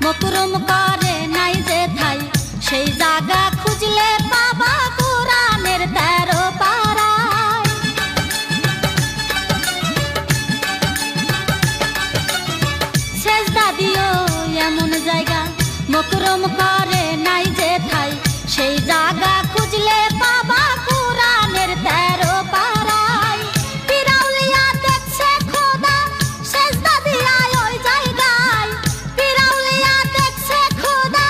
মকরম করে নাই যে ঠাই, সেই জায়গা খুঁজলে পাবা কুরআনের 13 পারায়। সেজদা দিও এমন জায়গা, মকরম করে নাই যে ঠাই, সেই জায়গা খুঁজলে পাবা কুরআনের 13 পারায়। পিরাউলিয়া দেখছে খোদা সেজদা দিয়া ওই জায়গায়, পিরাউলিয়া দেখছে খোদা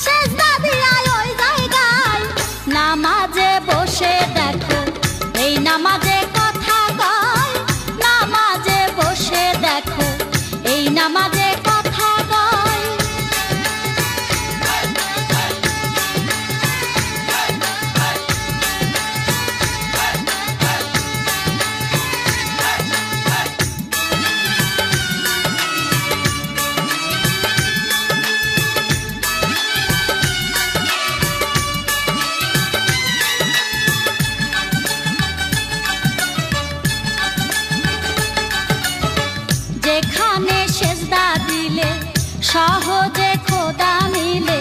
সেজদা দিয়া ওই জায়গায়। নামাজে বসে দেখো এই নামাজে কথা কয়, নামাজে বসে দেখো এই নামাজে কথা কয়। যেখানে সেজদা দিলে সহজে খোদা মিলে,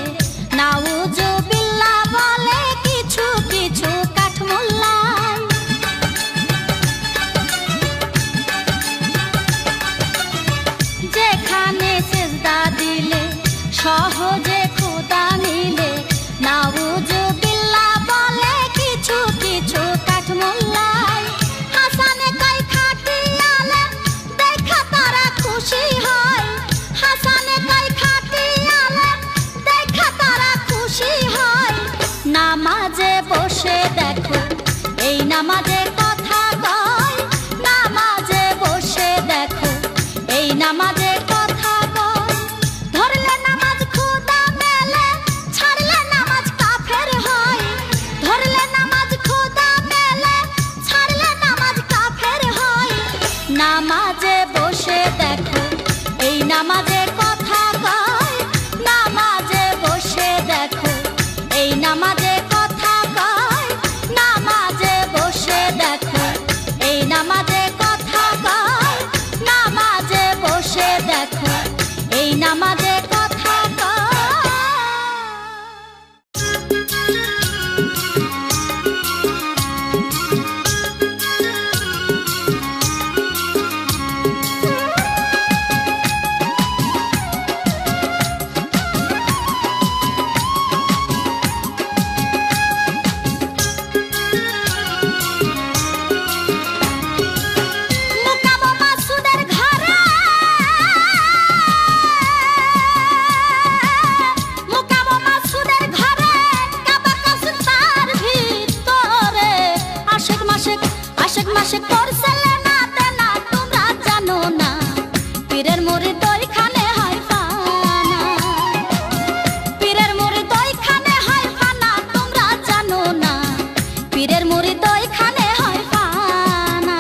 নাউজুবিল্লাহ বলে কিছু কিছু কাঠমোল্লায়। যেখানে সেজদা দিলে সহজে খোদা মিলে, নাউজুবিল্লাহ বলে কিছু কিছু কাঠমোল্লায়। হাসানে কয় খাঁটি আলেম দেখা তারা খুশি হয়, হাসানে কয় খাঁটি আলেম দেখা তারা খুশি হয়। নামাজে বসে দেখো এই নামাজে কথা কয়, নামাজে বসে দেখো এই নামাজে কথা কয়। ধরলে নামাজ খোদা মেলে, ছাড়লে নামাজ কাফের হয়। ধরলে নামাজ খোদা মেলে, ছাড়লে নামাজ কাফের হয়। নামাজে বসে দেখো এই নামাজে কথা কয়, নামাজে বসে দেখো এই নামাজে কথা কয়, নামাজে বসে দেখো এই নামাজে কথা কয়, নামাজে বসে দেখো এই নামাজে কথা কয়। মুকাম মাসুদের ঘরে, মুকাম মাসুদের ঘরে, কাবা কাসুদ তার ভিতরে। আশেক মাশেক করছে লেনা দেনা, তোমরা জানো না পীরের মুরিদ ওইখানে হয় ফানা। পীরের মুরিদ ওইখানে হয় ফানা, তোমরা জানো না পীরের মুরিদ ওইখানে হয় ফানা।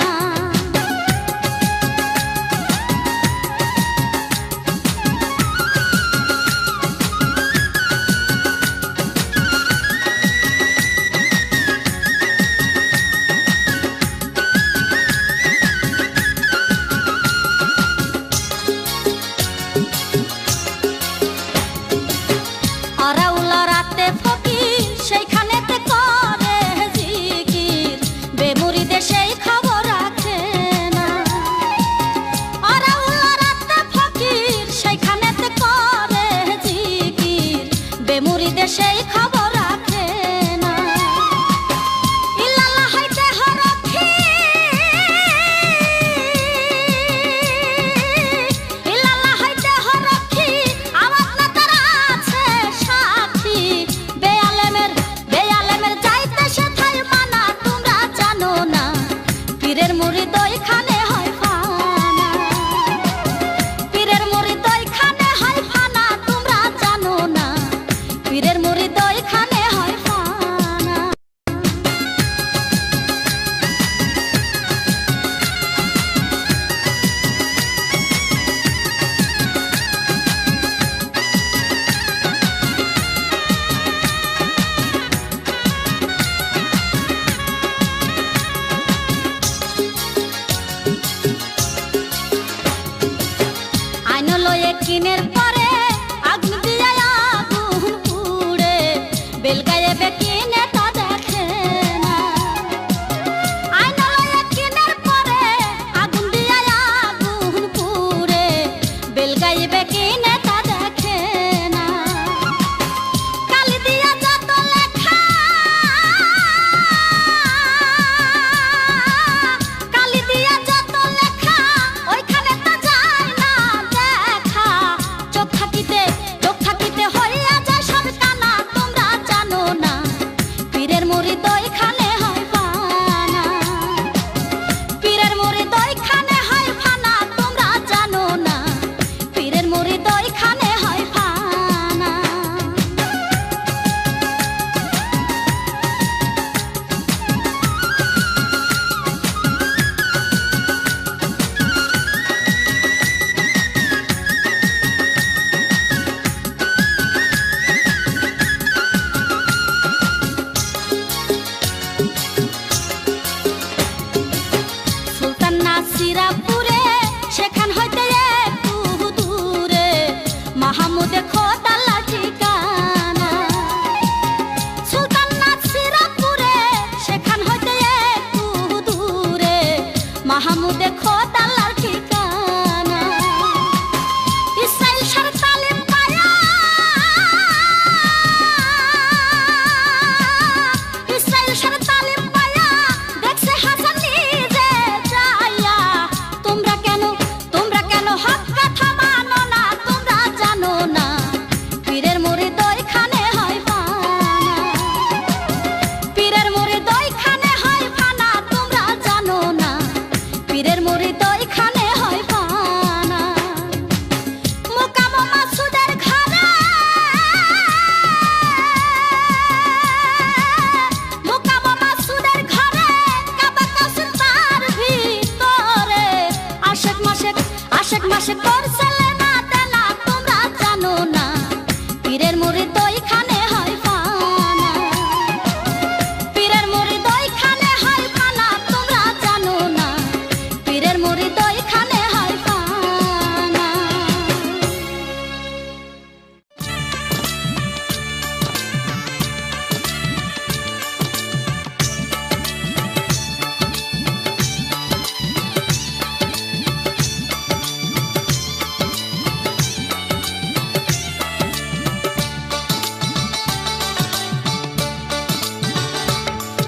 আরাউলা রাতে ফকির সেইখানেতে করে জিকির, বেমুরিদে সেই খবর রাখে না। আরাউলা রাতে ফকির সেইখানেতে করে জিকির, বেমুরিদে সেই খবর রাখে না। ইল্লাল্লাহ দেহ রক্ষী, ইল্লাল্লাহ দেহ রক্ষী, আওয়াজ না তারা আছে সাক্ষী। বেয়ালেমের যাইতে সেথায় মানা, তোমরা জানো না পীরের মুরিদ ওইখানে হয় ফানা। পীরের মুরিদ ওইখানে হয় ফানা, তোমরা জানো না পীরের মুরিদ ওইখানে হয় ফানা। মাহমুদে খোদালার ঠিকানা। ইসরাইল সার তালিম পায়া, ইসরাইল সার তালিম পায়া দেখছে হাসান নিজে যাইয়া। তোমরা কেন হক কথা মানো না? তোমরা জানো না পীরের মুরিদ ওইখানে হয় ফানা, পীরের মুরিদ ওইখানে হয় ফানা। তোমরা জানো না পীরের মুরিদ ওইখানে হয় ফানা। মুকাম মাসুদের ঘরে, মুকাম মাসুদের ঘরে কাবা কাসিম তার ভিতরে আশেক মাশেক করছে লেনা দেনা। তোমরা জানো না পীরের মুরিদ ওইখানে হয় ফানা, পীরের মুরিদ ওইখানে হয় ফানা। তোমরা জানো না পীরের মুরিদ ওইখানে হয় ফানা।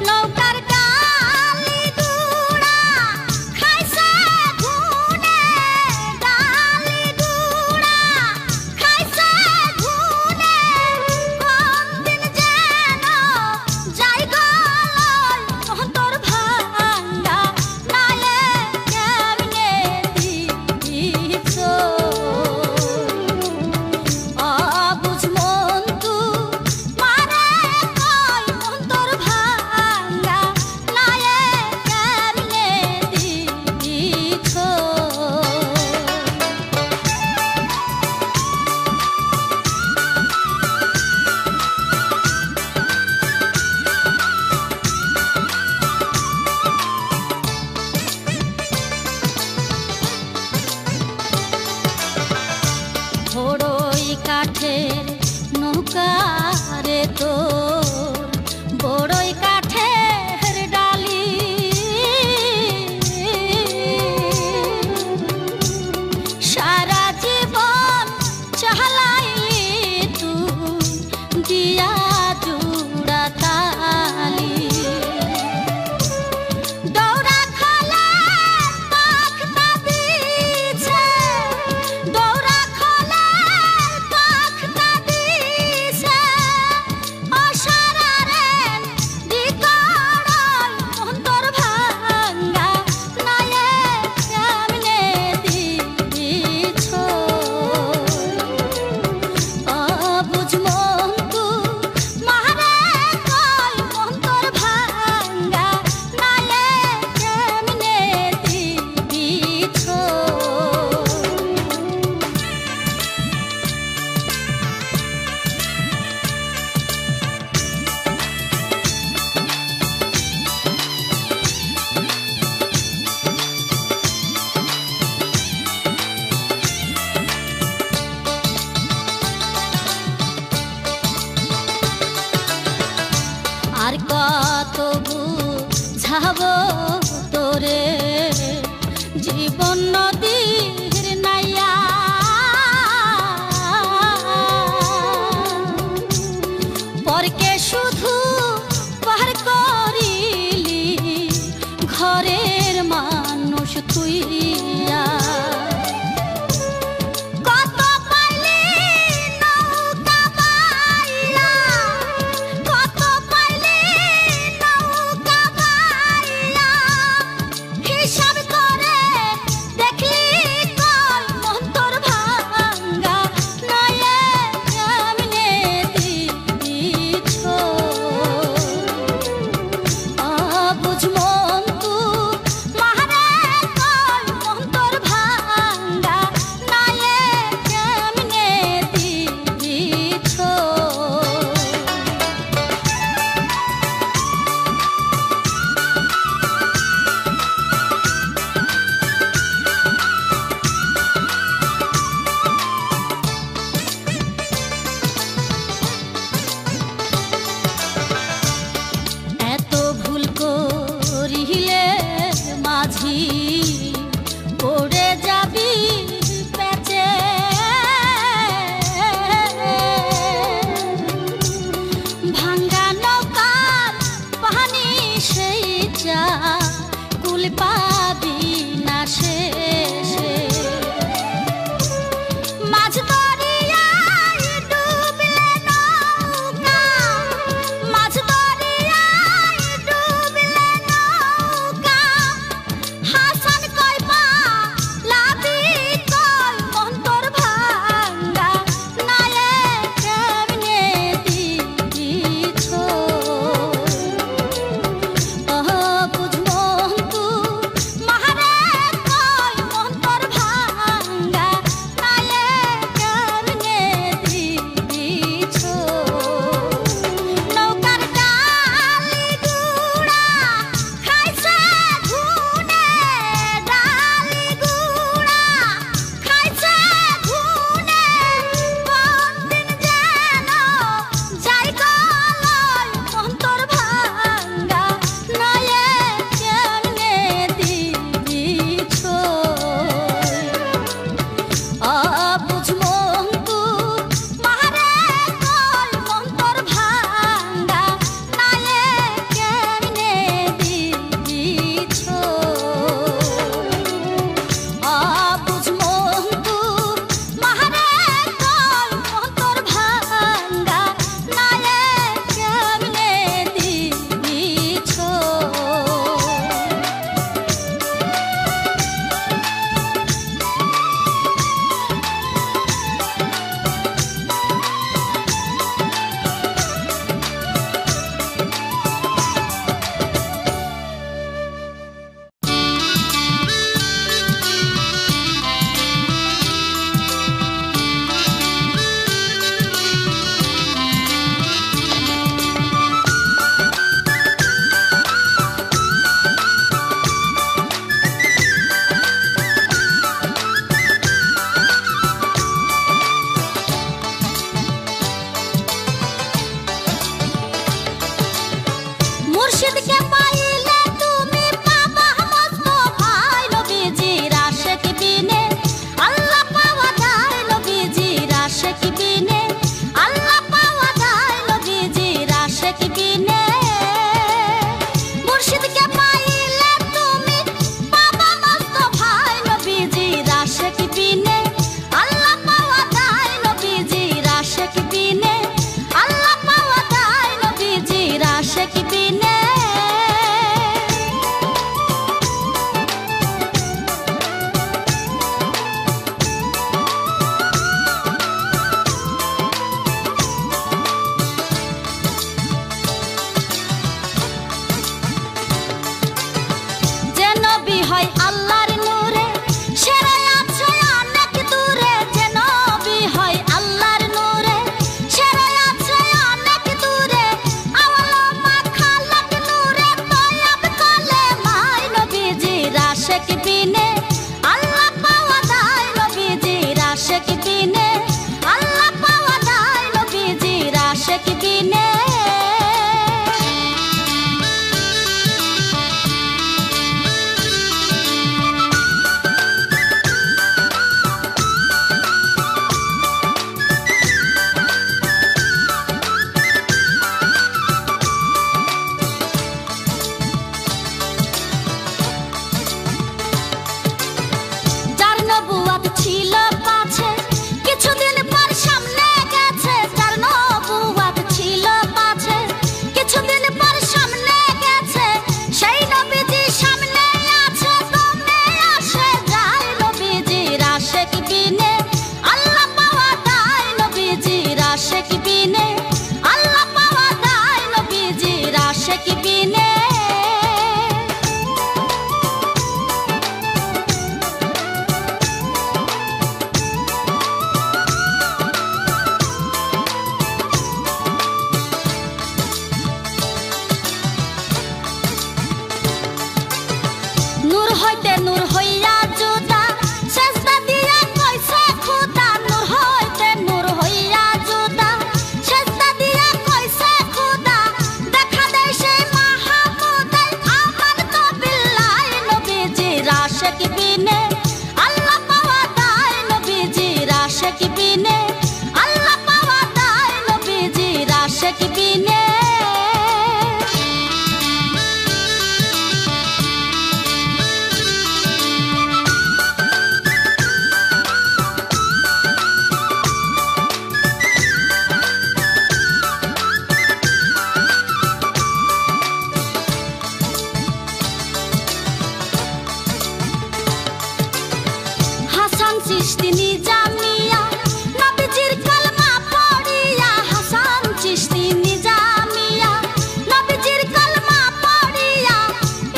নৌকার ডালি গুড়া খাইছে ঘুনে, ডালি গুড়া খাইছে ঘুনে। কোন দিন যেন যাই গলয় অন্তর ভাঙ্গা, নায়ে কেমনে দিছ অবুঝ মন তু মারে কই অন্তর ভাঙ্গা, নায়ে কেমনে দিছ। বড়ই কাঠের নৌকা রে তোর, বড়ই কাঠের ডালি। সারা জীবন চালাইলি তুই দিয়া জুড়া তালি। দৌড়া খোলে তখতা দিছে, দৌড়া খোলে তখতা দিছে। অসারারেন দিগড়ই অন্তর ভাঙ্গা, নায়ে কেমনে দিছ অবুঝ মন তু মারে কই অন্তর ভাঙ্গা, নায়ে কেমনে দিছ। আর কত বুঝাবো তোরে জীবন নদীর নাইয়া। পরকে শুধু পার করিলি ঘরের মানুষ তুইয়া। কত পাইলি নৌকা বাইয়া, কত পাইলি নৌকা বাইয়া। হিসাব করে দেখলি কই অন্তর ভাঙ্গা, নায়ে কেমনে দিছ অবুঝ মন তু মারে কই কুল পাবি না শেষে। মাঝ দরিয়ায় ডুবলে নৌকা, মাঝ দরিয়ায় ডুবলে নৌকা, হাসান কয় পালাবি কয় মন তোর ভাঙ্গা, নায়ে কেমনে দিবি ছোঁয়। বুঝমো তু মাহারে কয় মন তোর ভাঙ্গা, নায়ে কেমনে দিবি ছোঁয়। নৌকার ডালি গুড়া খাইছে ঘুনে, ডালি গুড়া খাইছে ঘুনে, কোনদিন যেন যাই গলয় মন তোর ভাঙ্গা, নায়ে কেমনে দিবি ছোঁয়। বুঝমো তু মাহারে কয় মন তোর ভাঙ্গা, নায়ে কেমনে দিবি ছোঁয়। বুঝমো তু মাহারে কয় মন তোর ভাঙ্গা, নায়ে কেমনে দিবি মুর্শিদকে পাইলে তুমি পাবা মস্ত ভাই, নবীজির আশিক বিনে আল্লাহ পাওয়া যায়, নবীজির আশিক বিনে আল্লাহ পাওয়া যায়, নবীজির আশিক বিনে। মুর্শিদকে পাইলে তুমি পাবা মস্ত ভাই, নবীজির আশিক বিনে আল্লাহ পাওয়া যায়, নবীজির আশিক বিনে আল্লাহ পাওয়া যায়, নবীজির আশিক বিনে। যে নবী হয় আল্লাহর নূরে, সে আছে অনেক দূরে। যে নবী হয় আল্লাহর নূরে, সে আছে অনেক দূরে। আওয়ালো মাখালাত নূরে তয়ব কলে মাই, নবীজির আশিক বিনে আল্লাহ পাওয়া যায়, নবীজির আশিক বিনে আল্লাহ পাওয়া যায়, নবীজির আশিক বিনে। চিশতি নিজামিয়া নবীজির কালমা পড়িয়া হাসান চিশতি নিজামিয়া নবীজির কালমা পড়িয়া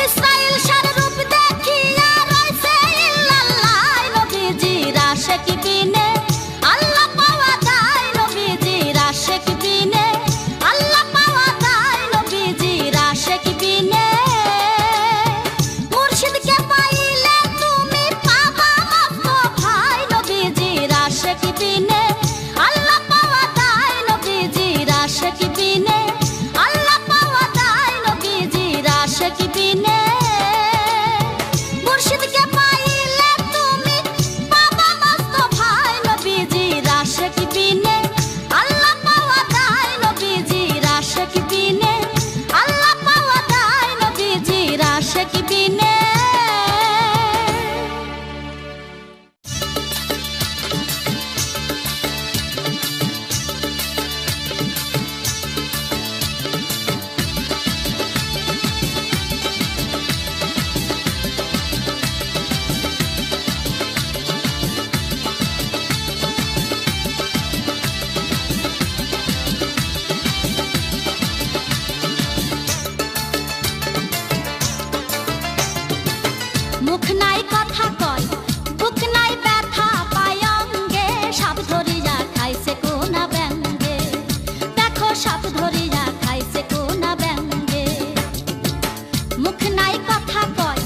ইসরাইল শার রূপ দেখিয়া রইছে ইল্লাল্লাহ নবীজির আশিক বিনে আল্লাহ পাওয়া যায় নবীজির আশিক বিনে আল্লাহ পাওয়া যায় নবীজির আশিক বিনে মুর্শিদকে পাইলে তুমি পাবা মস্ত ভাই নবীজির আশিক বিনে আল্লাহ পাওয়া যায় নবীজির আশিক বিনে আল্লাহ পাওয়া যায় নবীজির আশিক বিনে মুর্শিদকে পাইলে তুমি পাবা মস্ত ভাই নবীজির আশিক বিনে আল্লাহ পাওয়া যায় নবীজির আশিক বিনে আল্লাহ পাওয়া যায় নবীজির আশিক বিনে মুখ নাই কথা কয় বুক নাই ব্যথা পায় অঙ্গে সাপ ধরিয়া খাইছে কোনা ব্যাঙ্গে দেখো সাপ ধরিয়া খাইছে কোনা ব্যাঙ্গে মুখ নাই কথা কয়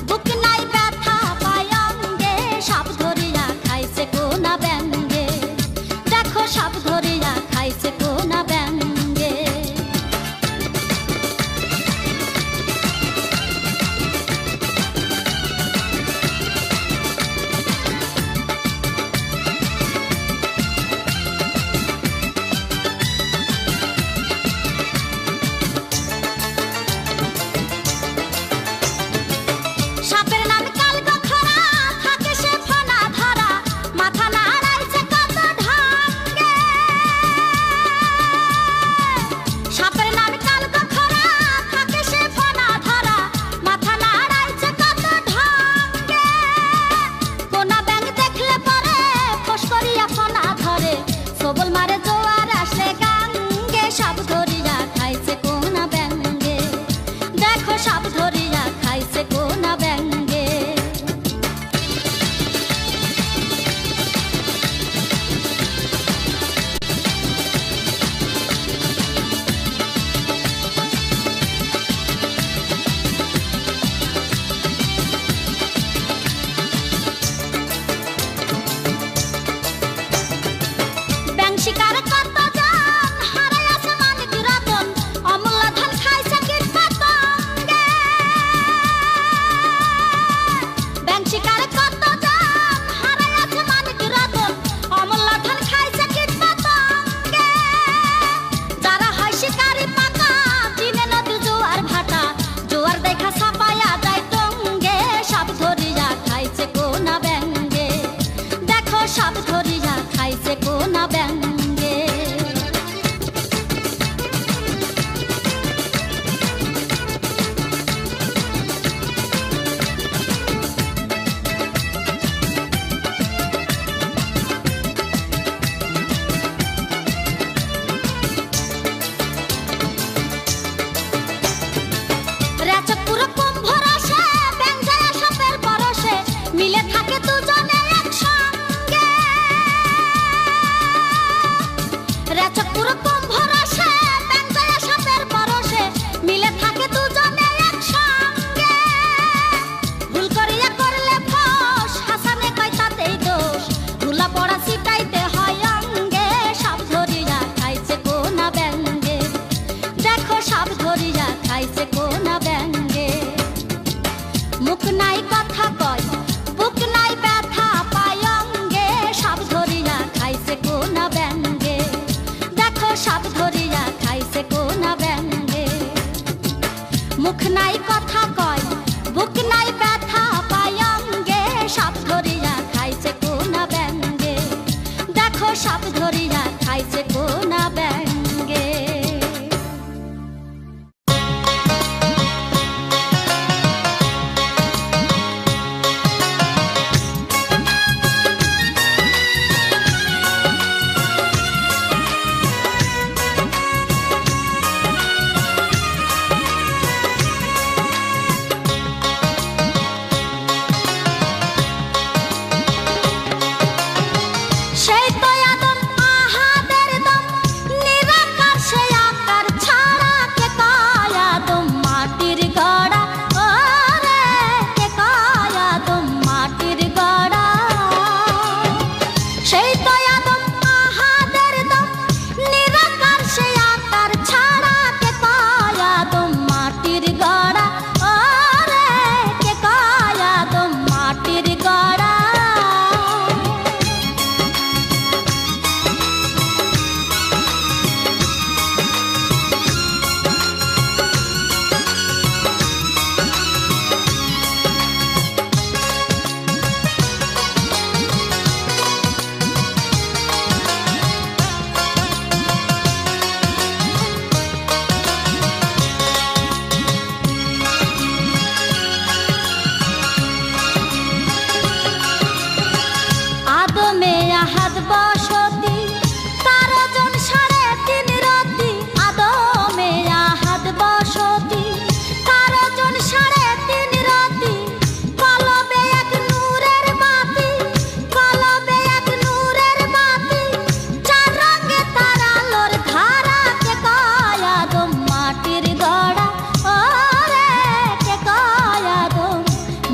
বুক নাই ব্যথা পায় অঙ্গে সাপ ধরিয়া খাইছে কোনা ব্যাঙ্গে দেখো সাপ ধরিয়া খাইছে কোনা ব্যাঙ্গে সাপের নাম কালগোখরা থাকে সে ফনা ধরা মাথা নাড়াইছে কত ঢাঙ্গে সাপের নাম কালগোখরা থাকে সে ফনা ধরা মাথা নাড়াইছে কত ঢাঙ্গে কোনা ব্যাঙ দেখলে পরে ফস করিয়া ফনা ধরে সবল মারে জোয়ার আসলে গাঙ্গে সাপ ধরিয়া খাইছে কোনা ব্যাঙ্গে দেখো সাপ ধরিয়া খাইছে কোনা ব্যাঙ্গে ব্যাঙ শিকার কত জন হারাইয়াছে মানিক রতন অমূল্য ধন খাইছে কীট পতঙ্গে ব্যাঙ শিকার কত জন হারাইয়াছে মানিক রতন অমূল্য ধন খাইছে কীট পতঙ্গে যারা হয় শিকারি পাকা চিনে নদীর জোয়ার ভাটা জোয়ার দেখা ছাপায়া যায় টঙ্গে সাপ ধরিয়া খাইছে কোনা ব্যাঙ্গে দেখো সাপ ধরিয়া খাইছে কোনা ব্যাঙ্গে রেচক পুরো কুম্ভ রসে ব্যাঙ যায় সাপের পরশে মিলে থাকে দুজনে একসঙ্গে রেচক পুরো কুম্ভ রসে ব্যাঙ যায় সাপের পরশে মিলে থাকে দুজনে একসঙ্গে ভুল করিয়া করলে ফস হাসানে কয় তাতেই দোষ ধুলা পড়া ছিটাইতে হয় অঙ্গে সাপ ধরিয়া খাইছে কোনা ব্যাঙ্গে দেখো সাপ ধরিয়া খাইছে কোনা ব্যাঙ্গে মুখ নাই কথা কয় বুক নাই ব্যথা পায় অঙ্গে সাপ ধরিয়া খাইছে কোনা ব্যাঙ্গে দেখো সাপ ধরিয়া খাইছে কোনা ব্যাঙ্গে মুখ নাই কথা কয় বুক নাই ব্যথা পায় অঙ্গে সাপ ধরিয়া খাইছে কোনা ব্যাঙ্গে দেখো সাপ ধরিয়া খাইছে কোনা ব্যাঙ্গে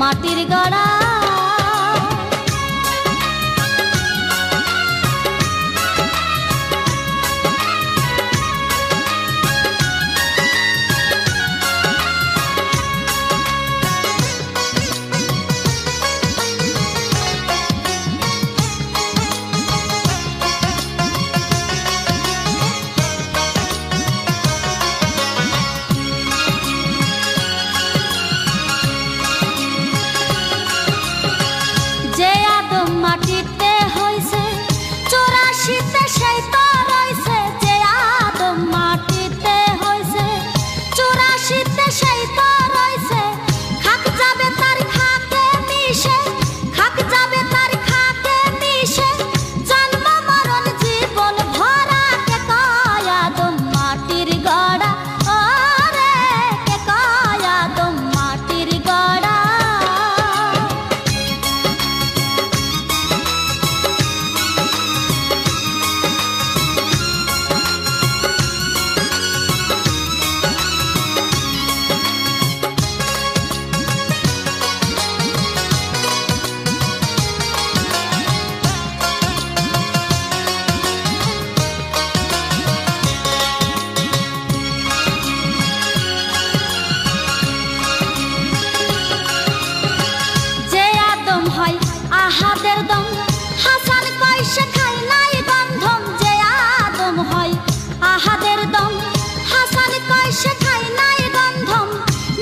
মাটির গড়া। যে আদম মাটিতে হইছে 84তে সেই তো রইছে। যে আদম মাটিতে হইছে 84তে সেই তো রইছে। খাক যাবে তার খাকে মিশে, খাক যাবে তার খাকে মিশে। জন্ম মরণ জীবন ভরা কে কয় আদম মাটির গড়া। ওরে কে কয় আদম মাটির গড়া। যে আদম হয় আহাদের দম, হাসান কয় সে খায় নাই গন্ধম। যে আদম হয় আহাদের দম, হাসান কয় সে খায় নাই গন্ধম।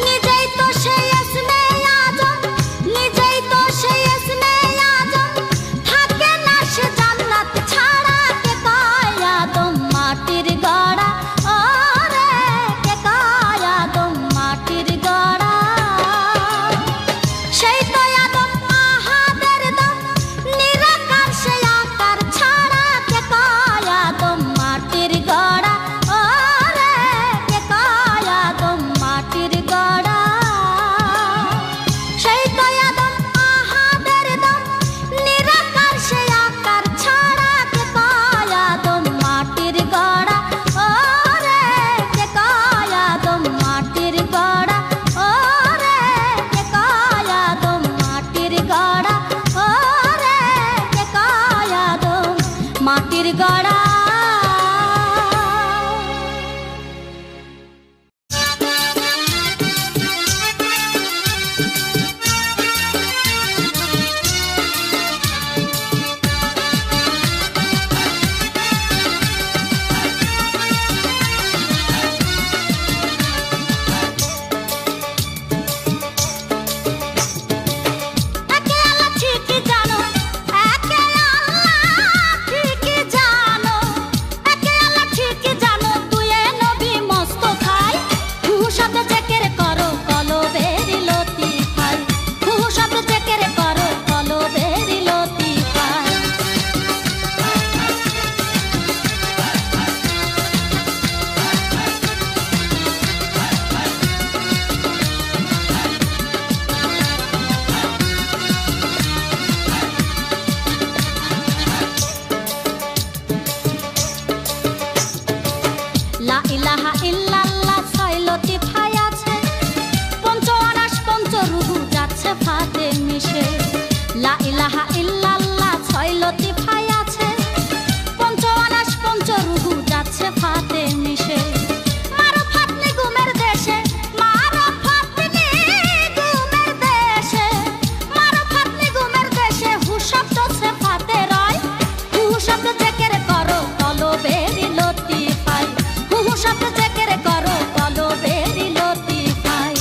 নিজেই তো সেই ইসমে আজম, নিজেই তো সেই ইসমে আজম। থাকে না সে জান্নাত ছাড়া কে কয় আদম মাটির গড়া। ওরে কে কয় আদম মাটির গড়া। সেই তো আদম আহাদের দম, নিরাকার সে আকার ছাড়া কে কয় আদম মাটির গড়া। ওরে কে কয় আদম মাটির গড়া। সেই তো আদম আহাদের দম, নিরাকার সে আকার ছাড়া কে কয় আদম মাটির গড়া। ওরে কে কয় আদম মাটির গড়া। ওরে কে কয় আদম মাটির গড়া। ওরে কে কয় আদম মাটির গড়া। একে আল্লাহ ঠিকই জানো, একে আল্লাহ ঠিকই জানো, একে আল্লাহ ঠিকই জানো। তুই নবী মস্ত খাই, হুসাতে জেকের করো কলবেরি লতিফাই। হুসাতে জেকের করো কলবেরি লতিফাই। লা ইলাহা ইল্লাল্লাহ ছয় লতিফাই আছে। পঞ্চআনাস পঞ্চরূহ যাচ্ছে ফাতে মিশে। লা ইলাহা ইল্লাল্লাহ ছয় লতিফাই আছে। পঞ্চআনাস পঞ্চরূহ যাচ্ছে ফাতে মিশে। মারফাত নিগুমের দেশে, মারফাত নিগুমের দেশে, মারফাত নিগুমের দেশে। হুশব্দ সেফাতে রয়, হুশব্দ জেকের করো কলবেরি লতিফাই। হুশব্দ জেকের করো কলবেরি লতিফাই।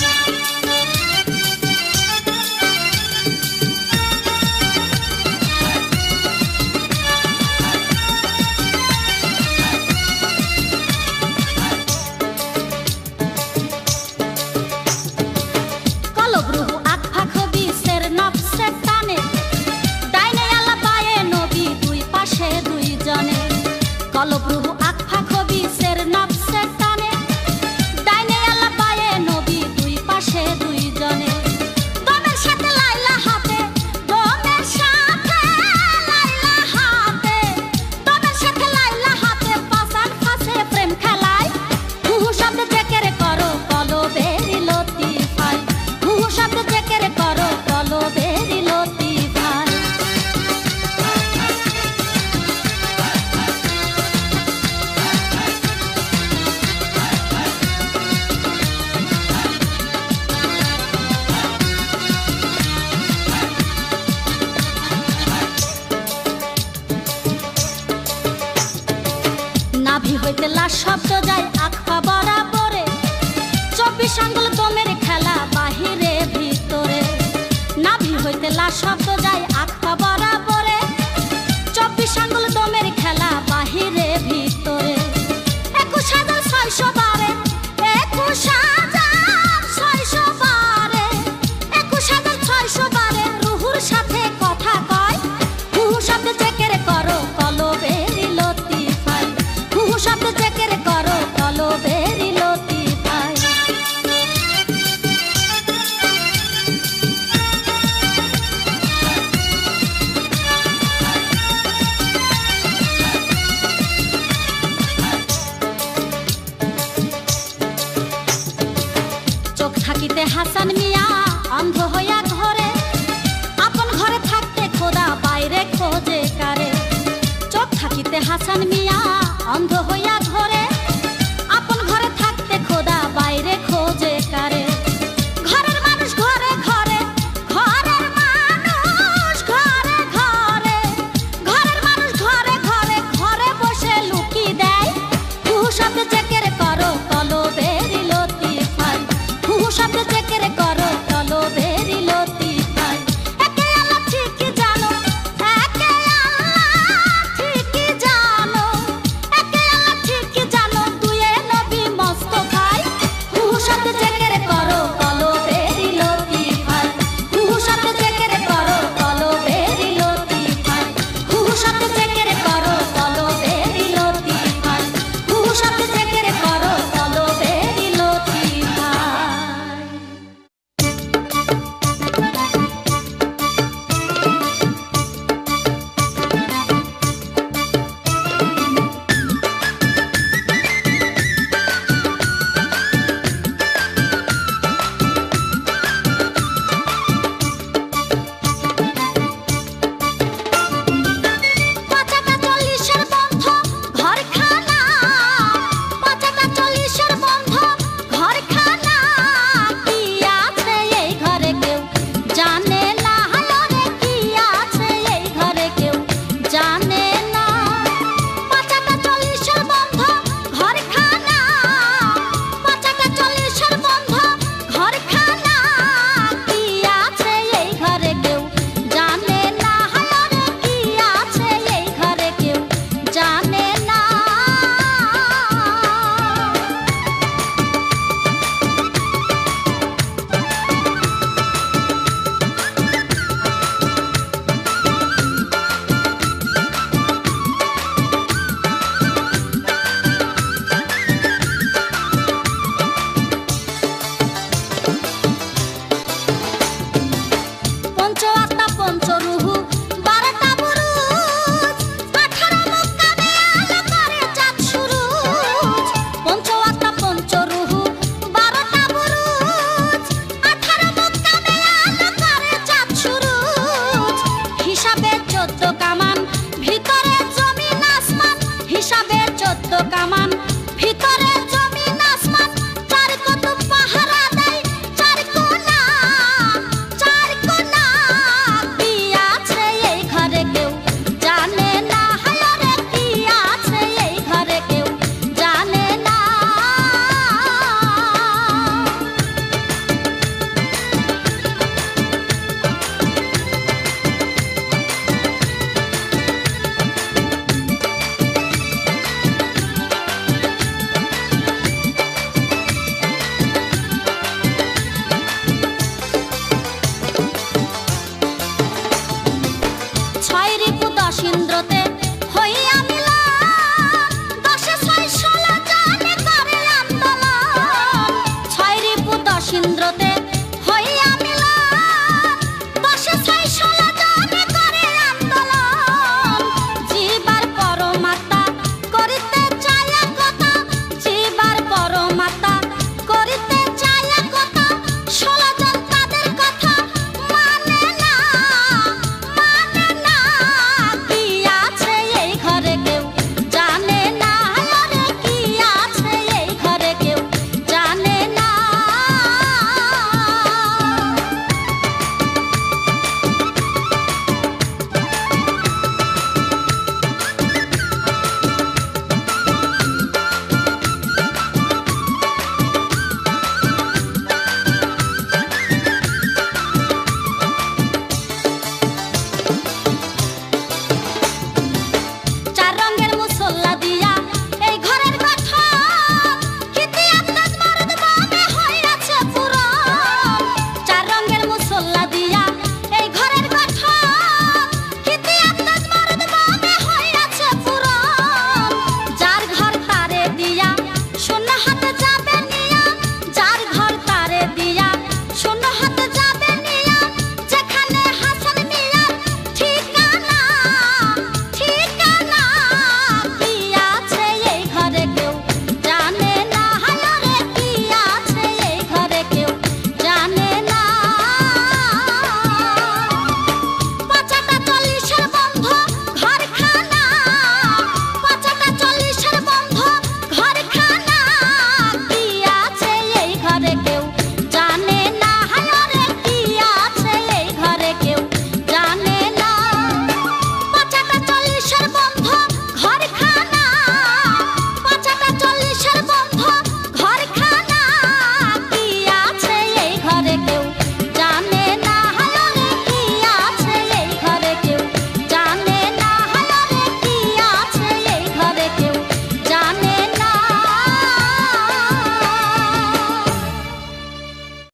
হইতে লাশ শব্দ যায় আখপা বরাবরে, 24 আঙ্গুল দমের খেলা বাহিরে ভিতরে। নাভি হইতে লাশ শব্দ যায় আখপা বরাবরে, 24 আঙ্গুল দমের খেলা বাহিরে ভিতরে। 21,600 বারে, 21,600 বারে, 21,600 বারে রুহুর সাথে কথা কয়। হুহু শব্দ চেকের করো কলবেরি লতিফায়, হুহু শব্দ চেকের করো কলবেরি লতিফায়। চোখ থাকিতে হাসান মিয়া অন্ধ হইয়া ঘরে, আপন ঘরে থাকতে খোদা বাইরে খোঁজে কারে। চোখ থাকিতে হাসান মিয়া অন্ধ হইয়া ঘরে, আপন ঘরে থাকতে খোদা বাইরে খোঁজে কারে। ঘরের মানুষ ঘরে ঘরে, ঘরের মানুষ ঘরে ঘরে, ঘরের মানুষ ঘরে ঘরে, ঘরে বসে লুকি দেয়। হুহু শব্দ চেকের করো কলবেরি লতিফায়, হুহু শব্দ চেকের করো কলবেরি লতিফায়। একে আল্লাহ ঠিকই জানো, একে আল্লাহ ঠিকই জানো, একে আল্লাহ ঠিকই জানো, দুয়ে নবী মোস্তফায়। হুহু শব্দ চেকের করো কলবেরি লতিফায়, হুহু শব্দ চেকের করো কলবেরি লতিফায়, হুহু শব্দ চেকের করো কলবেরি লতিফায়, হুহু শব্দ চেকের করো কলবেরি লতিফায়। পাঁচাটা 40-এর বন্ধ ঘরখানা, পাঁচাটা 40-এর বন্ধ ঘরখানা, কি আছে এই ঘরে কেউ জানে না, হায়রে কি আছে এই ঘরে কেউ জানে না। পাঁচাটা 40-এর বন্ধ ঘরখানা, পাঁচাটা 40-এর বন্ধ ঘরখানা, কি আছে এই ঘরে কেউ জানে না, হায়রে কি আছে এই ঘরে কেউ জানে না। পঞ্চ